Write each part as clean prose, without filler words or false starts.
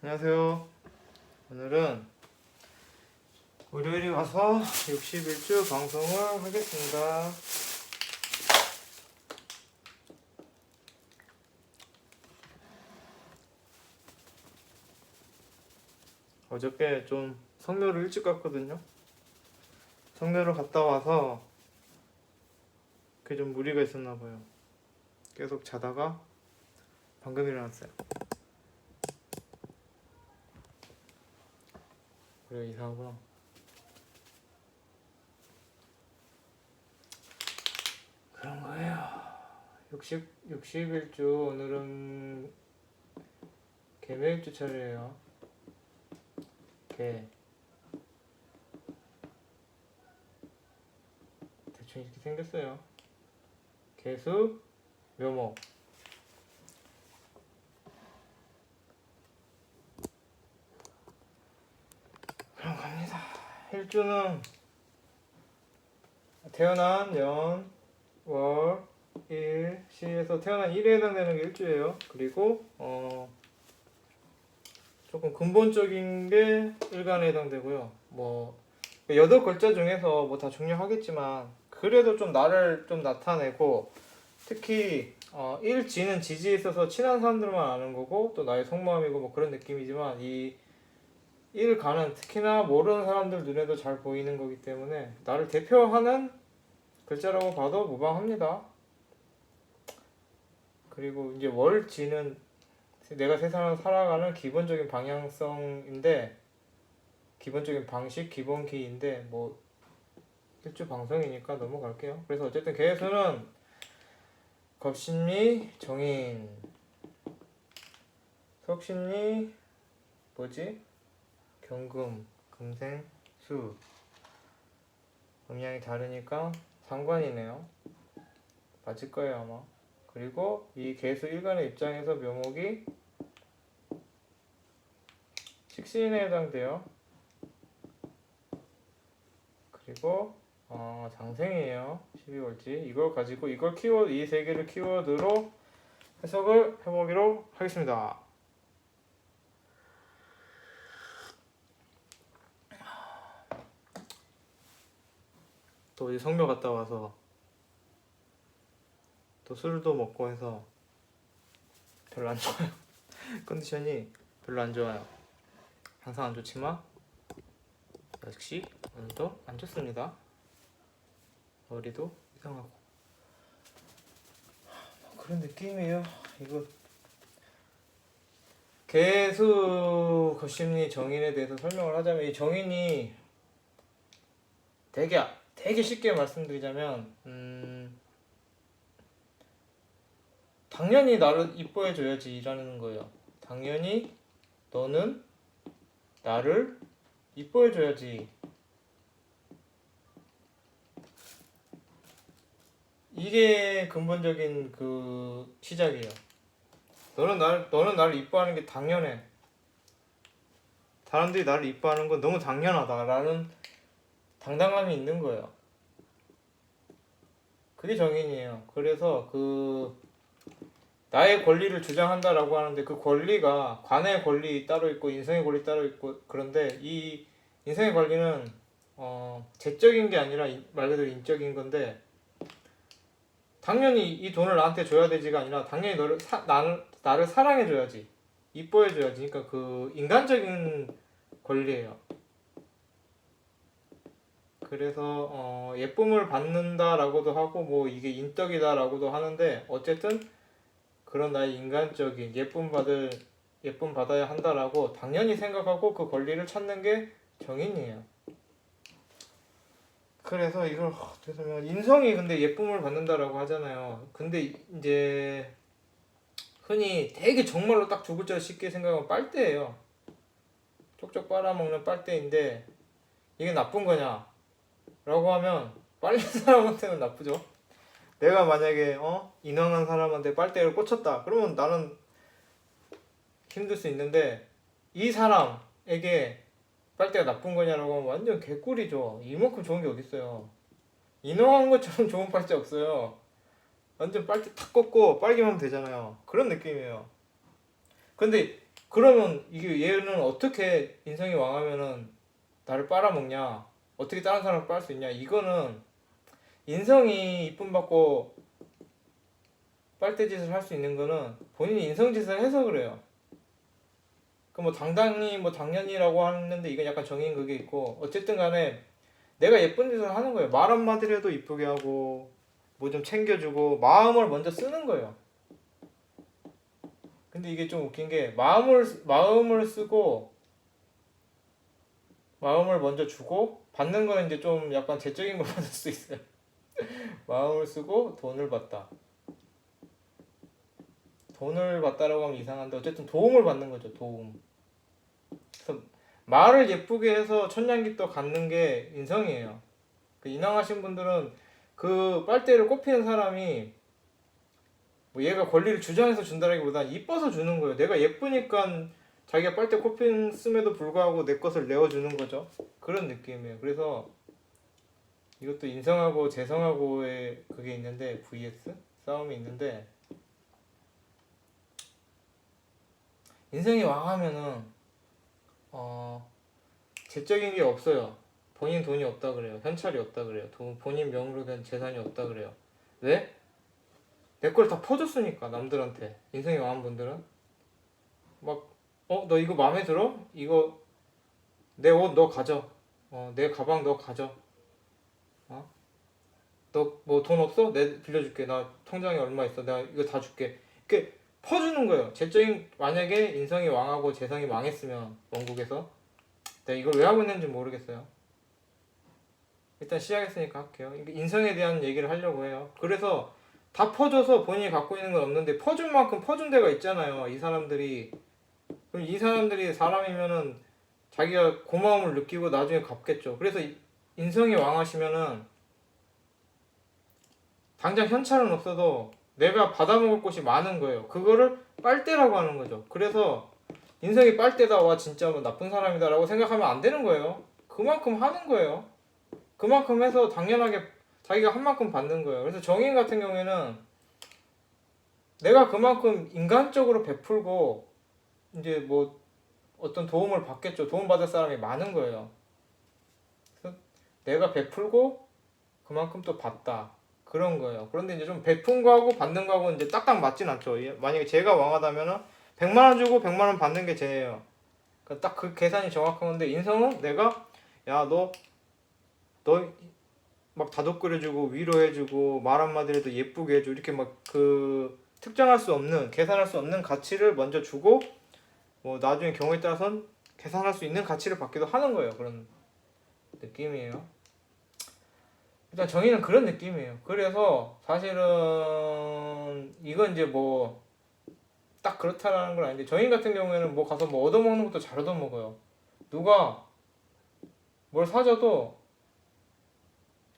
안녕하세요. 오늘은 월요일에 와서 61주 방송을 하겠습니다. 어저께 좀 성묘를 일찍 갔거든요. 성묘를 갔다 와서 그게 좀 무리가 있었나 봐요. 계속 자다가 방금 일어났어요. 그래, 이상하구나. 그런 거예요. 61주 오늘은 개묘일주 차례예요. 개. 대충 이렇게 생겼어요. 개수, 묘목. 그런 겁니다. 일주는 태어난 연, 월, 일, 시에서 태어난 일에 해당되는 게 일주예요. 그리고 조금 근본적인 게 일간에 해당되고요. 뭐 8글자 중에서 뭐 다 중요하겠지만 그래도 좀 나를 좀 나타내고, 특히 일지는 지지에 있어서 친한 사람들만 아는 거고 또 나의 속마음이고 뭐 그런 느낌이지만, 이 일간은 특히나 모르는 사람들 눈에도 잘 보이는 거기 때문에 나를 대표하는 글자라고 봐도 무방합니다. 그리고 이제 월지는 내가 세상을 살아가는 기본적인 방향성인데, 기본적인 방식, 기본기인데 뭐 일주 방송이니까 넘어갈게요. 그래서 어쨌든 개수는 겁심리, 정인, 석심리, 뭐지? 경금, 금생, 수. 음양이 다르니까 상관이네요. 맞을 거예요 아마. 그리고 이 개수 일간의 입장에서 묘목이 식신에 해당돼요. 그리고 장생이에요. 12월지. 이걸 가지고 이걸 키워드, 이 세 개를 키워드로 해석을 해보기로 하겠습니다. 또 이제 성묘 갔다 와서 또 술도 먹고 해서 별로 안 좋아요. 컨디션이 별로 안 좋아요. 항상 안 좋지만 역시 오늘도 안 좋습니다. 머리도 이상하고 그런 느낌이에요. 이거 개수 거심리 정인에 대해서 설명을 하자면, 이 정인이 되게 쉽게 말씀드리자면 당연히 나를 이뻐해줘야지 이라는 거예요. 당연히 너는 나를 이뻐해줘야지. 이게 근본적인 그 시작이에요. 너는 나를 이뻐하는 게 당연해. 사람들이 나를 이뻐하는 건 너무 당연하다라는 당당함이 있는 거예요. 그게 정인이에요. 그래서 나의 권리를 주장한다라고 하는데, 그 권리가 관의 권리 따로 있고 인성의 권리 따로 있고, 그런데 이 인성의 권리는 재적인 게 아니라 말 그대로 인적인 건데, 당연히 이 돈을 나한테 줘야 되지가 아니라 당연히 나를 사랑해줘야지, 이뻐해줘야지. 그러니까 그 인간적인 권리예요. 그래서 예쁨을 받는다라고도 하고 뭐 이게 인덕이다라고도 하는데, 어쨌든 그런 나의 인간적인 예쁨 받아야 한다라고 당연히 생각하고 그 권리를 찾는 게 정인이에요. 그래서 이걸 어떻게 설명? 인성이 근데 예쁨을 받는다라고 하잖아요. 근데 이제 흔히 되게 정말로 딱 두 글자를 쉽게 생각하면 빨대예요. 쪽쪽 빨아먹는 빨대인데, 이게 나쁜 거냐? 라고 하면 빨린 사람한테는 나쁘죠. 내가 만약에 인왕한 사람한테 빨대를 꽂혔다 그러면 나는 힘들 수 있는데, 이 사람에게 빨대가 나쁜 거냐라고 하면 완전 개꿀이죠. 이만큼 좋은 게 어딨어요. 인왕한 것처럼 좋은 빨대 없어요. 완전 빨대 탁 꽂고 빨기만 하면 되잖아요. 그런 느낌이에요. 근데 그러면 이게 얘는 어떻게 인성이 왕하면은 나를 빨아먹냐? 어떻게 다른 사람을 빨 수 있냐? 이거는 인성이 이쁨 받고 빨대짓을 할 수 있는 거는 본인이 인성짓을 해서 그래요. 그 뭐 당당히 뭐 당연히라고 하는데 이건 약간 정인 그게 있고 어쨌든 간에 내가 예쁜 짓을 하는 거예요. 말 한마디라도 이쁘게 하고 뭐 좀 챙겨주고 마음을 먼저 쓰는 거예요. 근데 이게 좀 웃긴 게 마음을 쓰고 마음을 먼저 주고 받는 거는 이제 좀 약간 재적인 걸 받을 수 있어요. 마음을 쓰고 돈을 받다. 돈을 받다라고 하면 이상한데 어쨌든 도움을 받는 거죠. 도움. 그래서 말을 예쁘게 해서 천냥기또 갖는 게 인성이에요. 그 인왕하신 분들은 그 빨대를 꼽히는 사람이 뭐 얘가 권리를 주장해서 준다라기보다 이뻐서 주는 거예요. 내가 예쁘니까 자기가 빨대 꼽힘에도 불구하고 내 것을 내어주는 거죠. 그런 느낌이에요. 그래서 이것도 인성하고 재성하고의 그게 있는데 vs 싸움이 있는데 인성이 왕하면은 재적인 게 없어요. 본인 돈이 없다 그래요. 현찰이 없다 그래요. 본인 명의로 된 재산이 없다 그래요. 왜? 내 걸 다 퍼줬으니까 남들한테. 인성이 왕한 분들은 막 너 이거 마음에 들어? 이거 내 옷 너 가져. 내 가방 너 가져. 너 뭐 돈 없어? 내 빌려줄게. 나 통장에 얼마 있어. 내가 이거 다 줄게. 이렇게 퍼주는 거예요. 재적인 만약에 인성이 왕하고 재성이 망했으면 원국에서 내가 이걸 왜 하고 있는지 모르겠어요. 일단 시작했으니까 할게요. 인성에 대한 얘기를 하려고 해요. 그래서 다 퍼줘서 본인이 갖고 있는 건 없는데 퍼준 만큼 퍼준 데가 있잖아요. 이 사람들이. 그럼 이 사람들이 사람이면은 자기가 고마움을 느끼고 나중에 갚겠죠. 그래서 인성이 왕하시면은 당장 현찰은 없어도 내가 받아먹을 곳이 많은 거예요. 그거를 빨대라고 하는 거죠. 그래서 인성이 빨대다 와 진짜 뭐 나쁜 사람이다 라고 생각하면 안 되는 거예요. 그만큼 하는 거예요. 그만큼 해서 당연하게 자기가 한 만큼 받는 거예요. 그래서 정인 같은 경우에는 내가 그만큼 인간적으로 베풀고 이제 뭐 어떤 도움을 받겠죠. 도움받을 사람이 많은 거예요. 그래서 내가 베풀고 그만큼 또 받다. 그런 거예요. 그런데 이제 좀 베푼 거하고 받는 거하고 이제 딱딱 맞진 않죠. 만약에 제가 왕하다면은 100만 원 주고 100만 원 받는 게 제예요. 그러니까 딱 그 계산이 정확한 건데 인성은 내가 야 너 막 다독거려주고 위로해주고 말 한마디라도 예쁘게 해주고 이렇게 막 그 특정할 수 없는 계산할 수 없는 가치를 먼저 주고 뭐 나중에 경우에 따라선 계산할 수 있는 가치를 받기도 하는 거예요. 그런 느낌이에요. 일단 정의는 그런 느낌이에요. 그래서 사실은 이건 이제 뭐 딱 그렇다라는 건 아닌데 정의 같은 경우에는 뭐 가서 뭐 얻어먹는 것도 잘 얻어먹어요. 누가 뭘 사줘도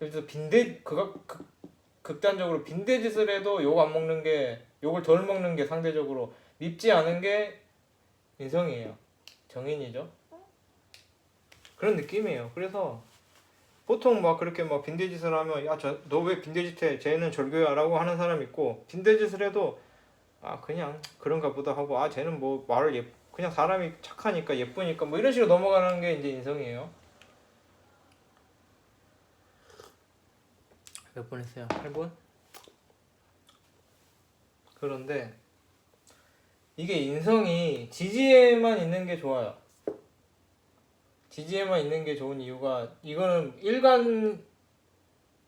예를 들어서 극단적으로 빈대짓을 해도 욕 안 먹는 게 욕을 덜 먹는 게 상대적으로 밉지 않은 게 인성이에요. 정인이죠. 그런 느낌이에요. 그래서 보통 막 그렇게 막 빈대짓을 하면 야 너 왜 빈대짓 해? 쟤는 절교야 라고 하는 사람 있고 빈대짓을 해도 그냥 그런가 보다 하고 쟤는 뭐 말을 그냥 사람이 착하니까 예쁘니까 뭐 이런 식으로 넘어가는 게 이제 인성이에요. 몇 분 했어요? 8분? 그런데 이게 인성이 지지에만 있는 게 좋아요. 지지에만 있는 게 좋은 이유가 이거는 일간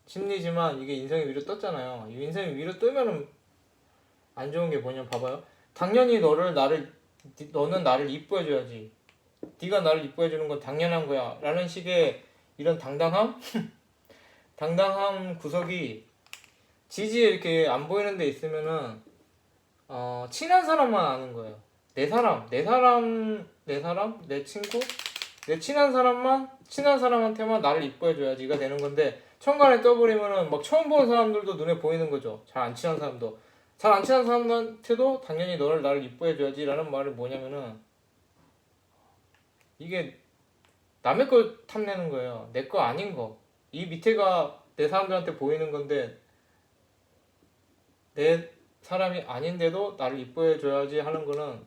심리지만 이게 인성이 위로 떴잖아요. 이 인성이 위로 뜨면은 안 좋은 게 뭐냐면 봐봐요. 당연히 너는 나를 이뻐해줘야지. 네가 나를 이뻐해주는 건 당연한 거야. 라는 식의 이런 당당함? 당당함 구석이 지지에 이렇게 안 보이는 데 있으면은 친한 사람만 아는 거예요. 내 친구, 내 친한 사람한테만 나를 이뻐해줘야지가 되는 건데 천간에 떠버리면은 막 처음 보는 사람들도 눈에 보이는 거죠. 잘 안 친한 사람한테도 당연히 나를 이뻐해줘야지라는 말이 뭐냐면은 이게 남의 걸 탐내는 거예요. 내 거 아닌 거. 이 밑에가 내 사람들한테 보이는 건데 내 사람이 아닌데도 나를 이뻐해줘야지 하는 거는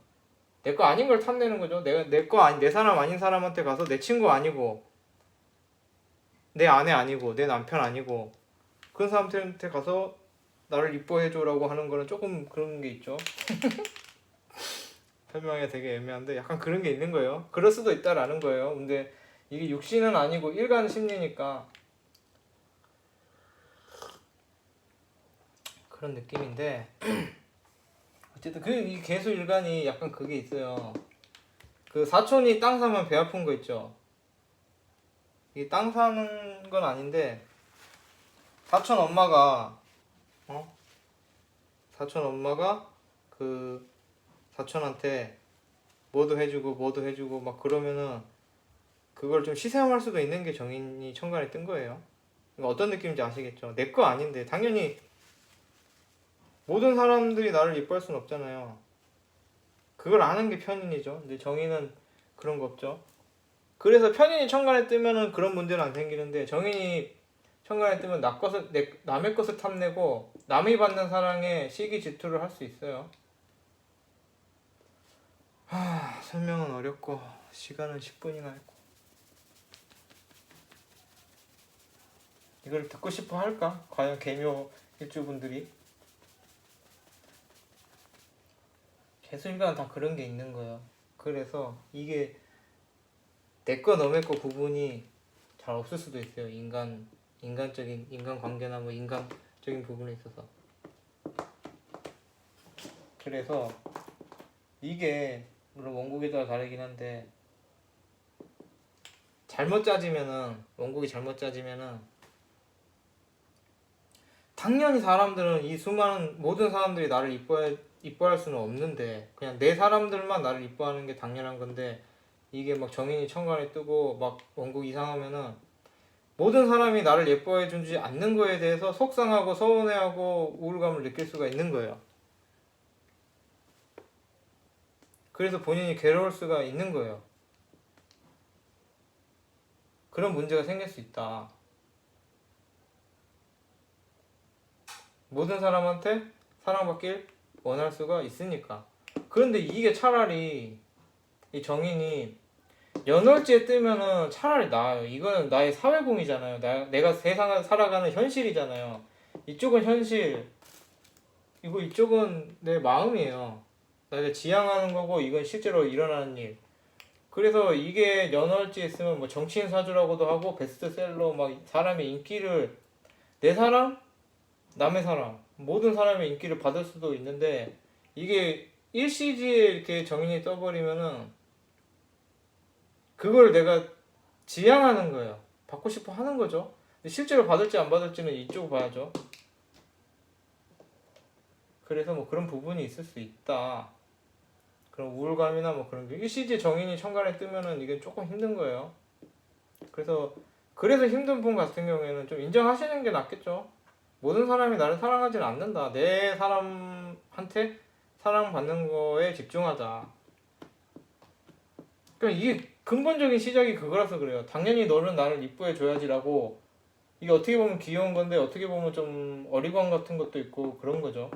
내 거 아닌 걸 탐내는 거죠. 내가 내 거 아니 내 사람 아닌 사람한테 가서 내 친구 아니고 내 아내 아니고 내 남편 아니고 그런 사람한테 가서 나를 이뻐해줘라고 하는 거는 조금 그런 게 있죠. 설명하기가 되게 애매한데 약간 그런 게 있는 거예요. 그럴 수도 있다라는 거예요. 근데 이게 육신은 아니고 일간 심리니까 그런 느낌인데 어쨌든 이 개수일간이 약간 그게 있어요. 그 사촌이 땅 사면 배 아픈 거 있죠. 이 땅 사는 건 아닌데 사촌 엄마가 사촌 엄마가 그 사촌한테 뭐도 해주고 막 그러면은 그걸 좀 시샘할 수도 있는 게 정인이 천간에 뜬 거예요. 그러니까 어떤 느낌인지 아시겠죠? 내 거 아닌데 당연히 모든 사람들이 나를 이뻐할 수는 없잖아요. 그걸 아는 게 편인이죠. 근데 정인은 그런 거 없죠. 그래서 편인이 천간에 뜨면은 그런 문제는 안 생기는데 정인이 천간에 뜨면 남의 것을 탐내고 남이 받는 사랑에 시기 질투를 할 수 있어요. 설명은 어렵고 시간은 10분이나 했고 이걸 듣고 싶어 할까? 과연 개묘 일주분들이 개수일간 다 그런 게 있는 거예요. 그래서 이게 내거 너의 거 구분이 잘 없을 수도 있어요. 인간적인 인간관계나 뭐 인간적인 부분에 있어서. 그래서 이게 물론 원곡에 따라 다르긴 한데 원곡이 잘못 짜지면은 당연히 사람들은 이 수많은 모든 사람들이 나를 이뻐할 수는 없는데 그냥 내 사람들만 나를 이뻐하는 게 당연한 건데 이게 막 정인이 천간에 뜨고 막 원곡 이상하면은 모든 사람이 나를 예뻐해주지 않는 거에 대해서 속상하고 서운해하고 우울감을 느낄 수가 있는 거예요. 그래서 본인이 괴로울 수가 있는 거예요. 그런 문제가 생길 수 있다. 모든 사람한테 사랑받길 원할 수가 있으니까. 그런데 이게 차라리 이 정인이 연월지에 뜨면은 차라리 나아요. 이거는 나의 사회공이잖아요. 내가 세상을 살아가는 현실이잖아요. 이쪽은 현실, 이쪽은 내 마음이에요. 내가 지향하는 거고 이건 실제로 일어나는 일. 그래서 이게 연월지에 있으면 뭐 정치인 사주라고도 하고 베스트셀러 막 사람의 인기를 내 사람, 남의 사람, 모든 사람의 인기를 받을 수도 있는데 이게 일시지에 이렇게 정인이 떠버리면은 그걸 내가 지향하는 거예요. 받고 싶어 하는 거죠. 실제로 받을지 안 받을지는 이쪽 봐야죠. 그래서 뭐 그런 부분이 있을 수 있다. 그런 우울감이나 뭐 그런 게 일시지 정인이 천간에 뜨면은 이게 조금 힘든 거예요. 그래서 힘든 분 같은 경우에는 좀 인정하시는 게 낫겠죠. 모든 사람이 나를 사랑하지는 않는다. 내 사람한테 사랑받는 거에 집중하자. 그러니까 이게 근본적인 시작이 그거라서 그래요. 당연히 너는 나를 이뻐해 줘야지라고. 이게 어떻게 보면 귀여운 건데 어떻게 보면 좀 어리광 같은 것도 있고 그런 거죠.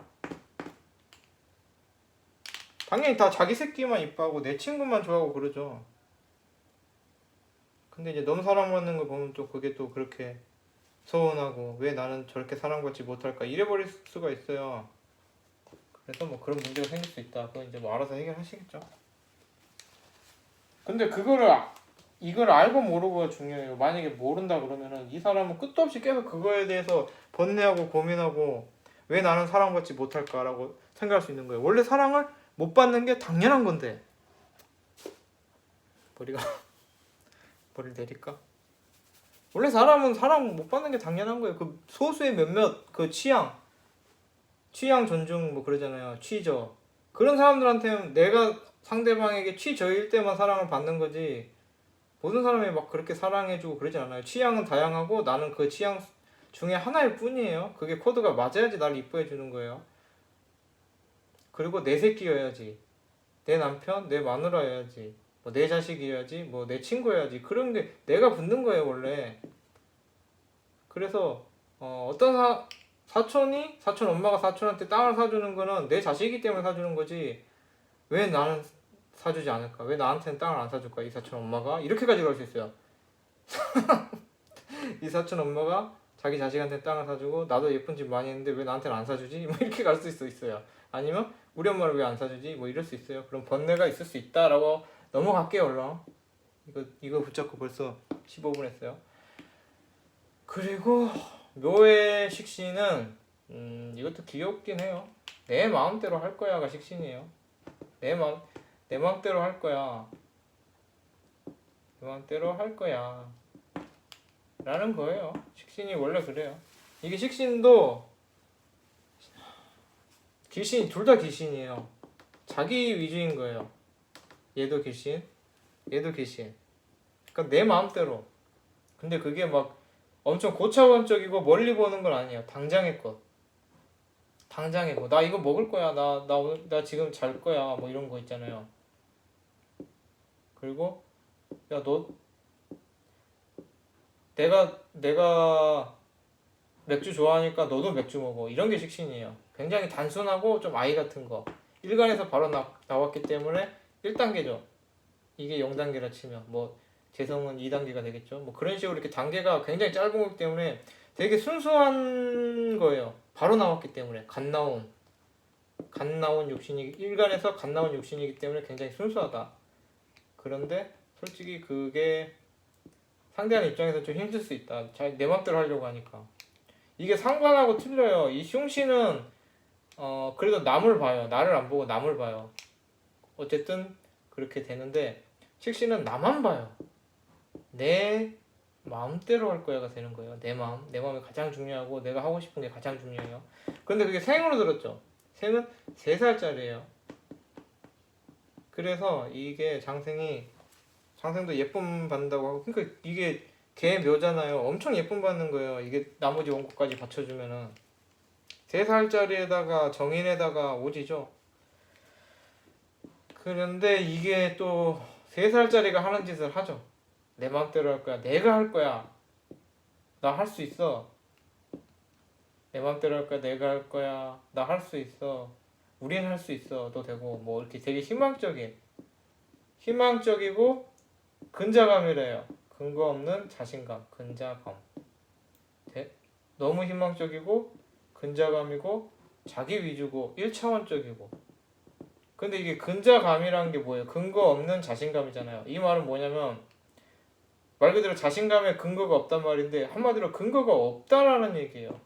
당연히 다 자기 새끼만 이뻐하고 내 친구만 좋아하고 그러죠. 근데 이제 너무 사랑받는 거 보면 또 그게 또 그렇게 서운하고 왜 나는 저렇게 사랑받지 못할까 이래버릴 수가 있어요. 그래서 뭐 그런 문제가 생길 수 있다. 그건 이제 뭐 알아서 해결하시겠죠. 근데 이걸 알고 모르고가 중요해요. 만약에 모른다 그러면은 이 사람은 끝도 없이 계속 그거에 대해서 번뇌하고 고민하고 왜 나는 사랑받지 못할까라고 생각할 수 있는 거예요. 원래 사랑을 못 받는 게 당연한 건데. 머리를 내릴까? 원래 사람은 사랑 못 받는 게 당연한 거예요. 그 소수의 몇몇 그 취향 존중 뭐 그러잖아요. 취저. 그런 사람들한테는 내가 상대방에게 취저일 때만 사랑을 받는 거지. 모든 사람이 막 그렇게 사랑해주고 그러지 않아요. 취향은 다양하고 나는 그 취향 중에 하나일 뿐이에요. 그게 코드가 맞아야지 나를 이뻐해주는 거예요. 그리고 내 새끼여야지. 내 남편, 내 마누라여야지. 뭐 내 자식이어야지. 뭐 내 친구여야지. 그런 게 내가 붙는 거예요, 원래. 그래서 어떤 사촌 엄마가 사촌한테 땅을 사주는 거는 내 자식이기 때문에 사주는 거지. 왜 나는 사주지 않을까? 왜 나한테는 땅을 안 사줄까? 이 사촌 엄마가 이렇게까지 갈 수 있어요. 이 사촌 엄마가 자기 자식한테 땅을 사주고 나도 예쁜 집 많이 했는데 왜 나한테는 안 사주지? 뭐 이렇게 갈 수 있어요. 아니면 우리 엄마를 왜 안 사주지? 뭐 이럴 수 있어요. 그럼 번뇌가 있을 수 있다라고 넘어갈게요, 얼른. 이거 붙잡고 벌써 15분 했어요. 그리고 묘의 식신은 이것도 귀엽긴 해요. 내 마음대로 할 거야가 식신이에요. 내 마음대로 할 거야. 내 마음대로 할 거야. 라는 거예요. 식신이 원래 그래요. 이게 식신도 귀신 둘 다 귀신이에요. 자기 위주인 거예요. 얘도 귀신, 얘도 귀신. 그러니까 내 마음대로. 근데 그게 막 엄청 고차원적이고 멀리 보는 건 아니에요. 당장의 것. 당장의 거. 나 이거 먹을 거야. 나 지금 잘 거야. 뭐 이런 거 있잖아요. 그리고 야 너 내가 맥주 좋아하니까 너도 맥주 먹어. 이런 게 식신이에요. 굉장히 단순하고 좀 아이 같은 거. 일간에서 바로 나왔기 때문에 1단계죠. 이게 0단계라 치면 뭐 재성은 2단계가 되겠죠. 뭐 그런 식으로 이렇게 단계가 굉장히 짧은 거기 때문에 되게 순수한 거예요. 바로 나왔기 때문에 갓 나온 육신이 일간에서 갓 나온 육신이기 때문에 굉장히 순수하다. 그런데 솔직히 그게 상대하는 입장에서 좀 힘들 수 있다. 내 맘대로 하려고 하니까. 이게 상관하고 틀려요. 이 흉신은 그래도 남을 봐요. 나를 안 보고 남을 봐요. 어쨌든 그렇게 되는데 식신은 나만 봐요. 내 마음대로 할 거야가 되는 거예요. 내 마음이 가장 중요하고 내가 하고 싶은 게 가장 중요해요. 그런데 그게 생으로 들었죠. 생은 3살짜리예요. 그래서 이게 장생도 예쁨 받는다고 하고, 그러니까 이게 개 묘잖아요. 엄청 예쁨 받는 거예요. 이게 나머지 원고까지 받쳐주면은 3살짜리에다가 정인에다가 오지죠. 그런데 이게 또 3살짜리가 하는 짓을 하죠. 내 마음대로 할 거야. 내가 할 거야. 나 할 수 있어. 내 마음대로 할 거야. 내가 할 거야. 나 할 수 있어. 우린 할 수 있어도 되고 뭐 이렇게 되게 희망적이고 근자감이래요. 근거 없는 자신감, 근자감. 너무 희망적이고 근자감이고 자기 위주고 1차원적이고. 근데 이게 근자감이라는 게 뭐예요? 근거 없는 자신감이잖아요. 이 말은 뭐냐면 말 그대로 자신감에 근거가 없단 말인데 한마디로 근거가 없다라는 얘기예요.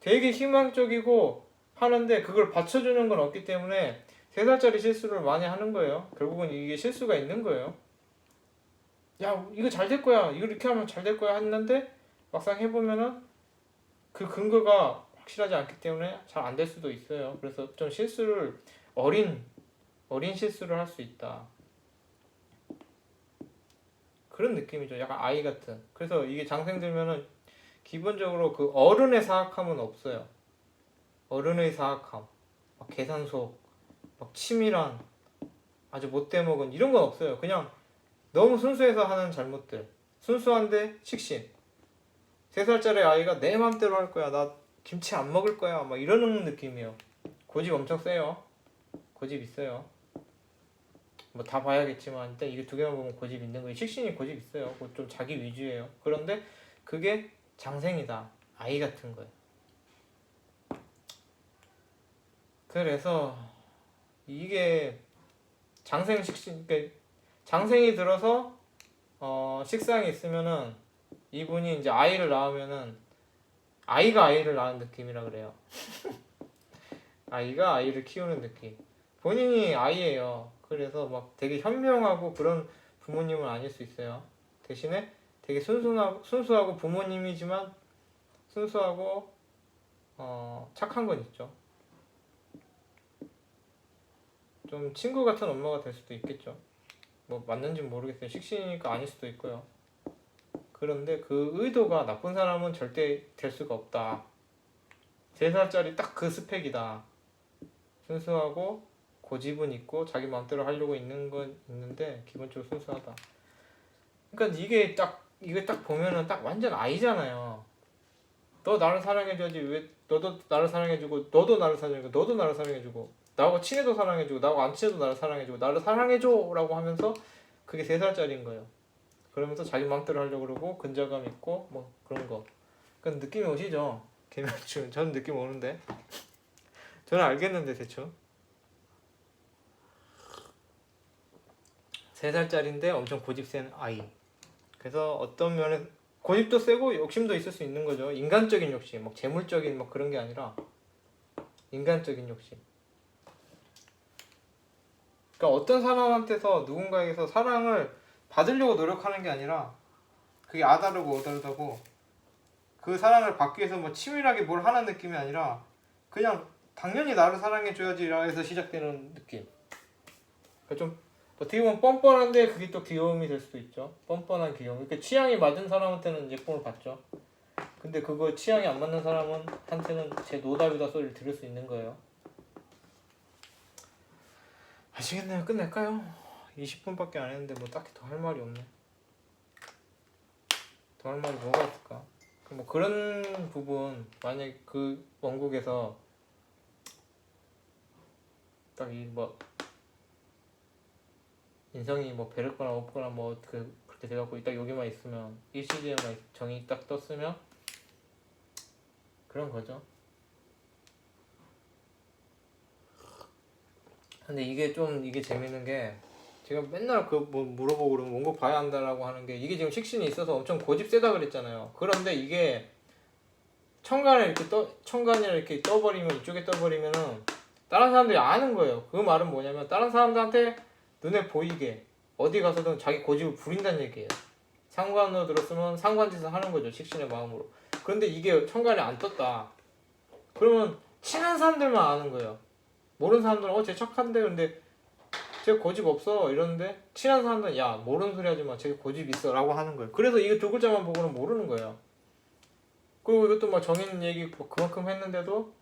되게 희망적이고 하는데 그걸 받쳐주는 건 없기 때문에 3살짜리 실수를 많이 하는 거예요. 결국은 이게 실수가 있는 거예요. 야 이거 잘 될 거야. 이거 이렇게 하면 잘 될 거야 했는데 막상 해보면은 그 근거가 확실하지 않기 때문에 잘 안 될 수도 있어요. 그래서 좀 실수를 어린 실수를 할 수 있다. 그런 느낌이죠. 약간 아이 같은. 그래서 이게 장생 들면은 기본적으로 그 어른의 사악함은 없어요. 어른의 사악함, 막 계산속, 막 치밀한, 아주 못돼 먹은 이런 건 없어요. 그냥 너무 순수해서 하는 잘못들. 순수한데 식신. 3살짜리 아이가 내 맘대로 할 거야. 나 김치 안 먹을 거야. 막 이러는 느낌이에요. 고집 엄청 세요. 고집 있어요. 뭐 다 봐야겠지만 일단 이게 2개만 보면 고집 있는 거예요. 식신이 고집 있어요. 좀 자기 위주예요. 그런데 그게 장생이다. 아이 같은 거예요. 그래서 이게 장생 식신, 그러니까 장생이 들어서 식상이 있으면은 이분이 이제 아이를 낳으면은 아이가 아이를 낳은 느낌이라 그래요. 아이가 아이를 키우는 느낌. 본인이 아이예요. 그래서 막 되게 현명하고 그런 부모님은 아닐 수 있어요. 대신에 되게 순수하고 부모님이지만 순수하고 착한 건 있죠. 좀 친구 같은 엄마가 될 수도 있겠죠. 뭐 맞는지는 모르겠어요. 식신이니까 아닐 수도 있고요. 그런데 그 의도가 나쁜 사람은 절대 될 수가 없다. 3살짜리 딱 그 스펙이다. 순수하고 고집은 있고 자기 마음대로 하려고 있는 건 있는데 기본적으로 순수하다. 그러니까 이게 딱 보면은 딱 완전 아이잖아요. 너 나를 사랑해줘야지 왜 너도 나를 사랑해주고 너도 나를 사랑해주고 너도 나를 사랑해주고 나하고 친해도 사랑해주고 나하고 안 친해도 나를 사랑해주고 나를 사랑해줘 라고 하면서 그게 3살짜리인 거예요. 그러면서 자기 마음대로 하려고 그러고 근자감 있고 뭐 그런 거. 그런 느낌이 오시죠? 개면충. 저는 느낌 오는데. 저는 알겠는데 대충. 3살짜리인데 엄청 고집 센 아이. 그래서 어떤 면에 고집도 세고 욕심도 있을 수 있는 거죠. 인간적인 욕심, 막 재물적인 막 그런 게 아니라 인간적인 욕심. 그러니까 어떤 사람한테서 누군가에게서 사랑을 받으려고 노력하는 게 아니라 그게 아다르고 어다르다고 그 사랑을 받기 위해서 뭐 치밀하게 뭘 하는 느낌이 아니라 그냥 당연히 나를 사랑해줘야지라 해서 시작되는 느낌. 그러니까 좀 어떻게 보면 뻔뻔한데 그게 또 귀여움이 될 수도 있죠. 뻔뻔한 귀여움. 그러니까 취향이 맞은 사람한테는 예쁨을 받죠. 근데 그거 취향이 안 맞는 사람은 한테는 제 노답이다 소리를 들을 수 있는 거예요. 아시겠네요. 끝낼까요? 20분밖에 안 했는데 뭐 딱히 더 할 말이 없네. 더 할 말이 뭐가 있을까? 뭐 그런 부분 만약 그 원곡에서 딱 이 뭐 인성이 뭐 배렸거나 없거나 뭐 그렇게 돼갖고 딱 여기만 있으면 이 시즌에만 정이 딱 떴으면 그런 거죠. 근데 이게 재밌는 게 제가 맨날 그 뭐 물어보고 그러면 원곡 봐야 한다라고 하는 게 이게 지금 식신이 있어서 엄청 고집 세다 그랬잖아요. 그런데 이게 천간이랑 이렇게 떠버리면 이쪽에 떠버리면은 다른 사람들이 아는 거예요. 그 말은 뭐냐면 다른 사람들한테 눈에 보이게 어디 가서든 자기 고집을 부린다는 얘기예요. 상관으로 들었으면 상관짓을 하는 거죠. 식신의 마음으로. 그런데 이게 천간에 안 떴다. 그러면 친한 사람들만 아는 거예요. 모르는 사람들은 쟤 착한데 근데 쟤 고집 없어 이러는데 친한 사람들은 야 모르는 소리 하지 마. 쟤 고집 있어 라고 하는 거예요. 그래서 이거 두 글자만 보고는 모르는 거예요. 그리고 이것도 막 정인 얘기 뭐 그만큼 했는데도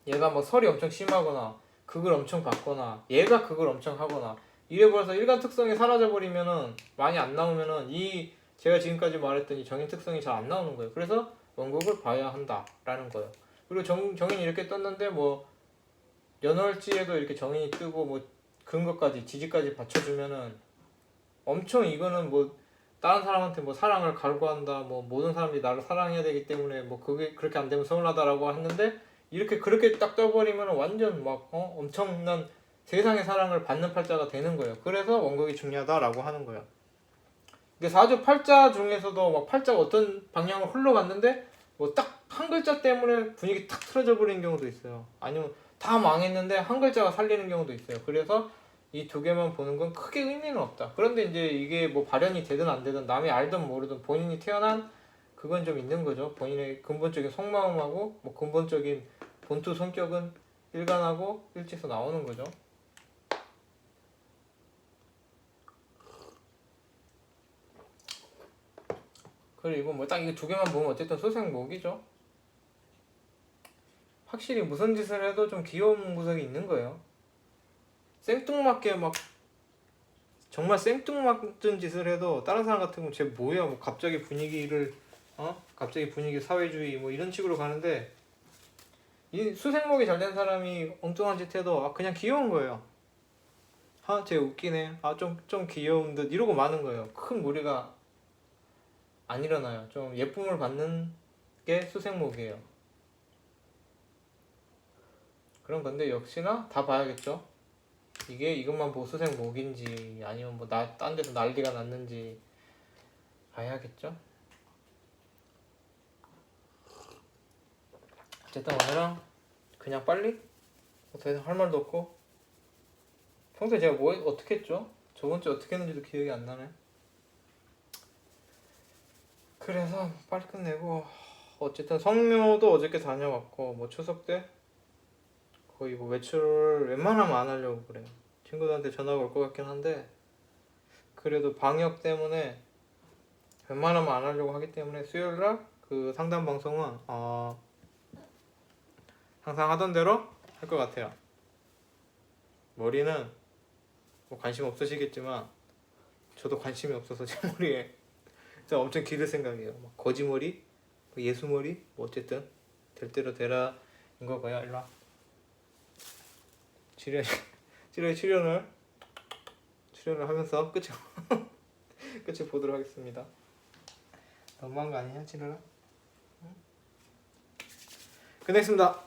얘가 뭐 설이 엄청 심하거나 극을 엄청 받거나 얘가 극을 엄청 하거나 이래버려서 일간 특성이 사라져버리면은 많이 안 나오면은 이 제가 지금까지 말했던 이 정인 특성이 잘 안 나오는 거예요. 그래서 원곡을 봐야 한다라는 거예요. 그리고 정인이 이렇게 떴는데 뭐 연월지에도 이렇게 정인이 뜨고 뭐 근거까지 지지까지 받쳐주면은 엄청 이거는 뭐 다른 사람한테 뭐 사랑을 갈구한다 뭐 모든 사람들이 나를 사랑해야 되기 때문에 뭐 그게 그렇게 안 되면 서운하다라고 했는데 이렇게 그렇게 딱 떠버리면 완전 막 엄청난 세상의 사랑을 받는 팔자가 되는 거예요. 그래서 원곡이 중요하다라고 하는 거예요. 이게 사주 팔자 중에서도 막 팔자가 어떤 방향으로 흘러갔는데 뭐 딱 한 글자 때문에 분위기 탁 틀어져 버리는 경우도 있어요. 아니면 다 망했는데 한 글자가 살리는 경우도 있어요. 그래서 이 두 개만 보는 건 크게 의미는 없다. 그런데 이제 이게 뭐 발현이 되든 안 되든 남이 알든 모르든 본인이 태어난 그건 좀 있는 거죠. 본인의 근본적인 속마음하고 뭐 근본적인 본투 성격은 일간하고 일치해서 나오는 거죠. 그리고 뭐 딱 이거 두 개만 보면 어쨌든 소생목이죠. 확실히 무슨 짓을 해도 좀 귀여운 구석이 있는 거예요. 생뚱맞게 막 정말 생뚱맞은 짓을 해도 다른 사람 같으면 쟤 뭐야 뭐 갑자기 분위기를 갑자기 분위기 사회주의 뭐 이런 식으로 가는데 이 수생목이 잘 된 사람이 엉뚱한 짓 해도 그냥 귀여운 거예요. 쟤 웃기네. 좀 귀여운 듯 이러고 마는 거예요. 큰 무리가 안 일어나요. 좀 예쁨을 받는 게 수생목이에요. 그런 건데 역시나 다 봐야겠죠. 이게 이것만 보고 수생목인지 아니면 뭐 딴 데서 난리가 났는지 봐야겠죠. 어쨌든 오늘은 그냥 빨리 더 이상 할 말도 없고 평소에 제가 뭐 어떻게 했죠? 저번 주에 어떻게 했는지도 기억이 안 나네. 그래서 빨리 끝내고 어쨌든 성묘도 어저께 다녀왔고 뭐 추석 때 거의 뭐 외출을 웬만하면 안 하려고 그래요. 친구들한테 전화가 올 것 같긴 한데 그래도 방역 때문에 웬만하면 안 하려고 하기 때문에 수요일날 그 상담 방송은 항상 하던 대로 할 것 같아요. 머리는 뭐 관심 없으시겠지만 저도 관심이 없어서 제 머리에 진짜 엄청 기를 생각이에요. 막 거지머리, 예수머리 뭐 어쨌든 될 대로 되라인 거고요. 일로 와. 지뢰 출연을 하면서 끝을 보도록 하겠습니다. 너무한 거 아니냐, 지뢰라? 끝냈습니다.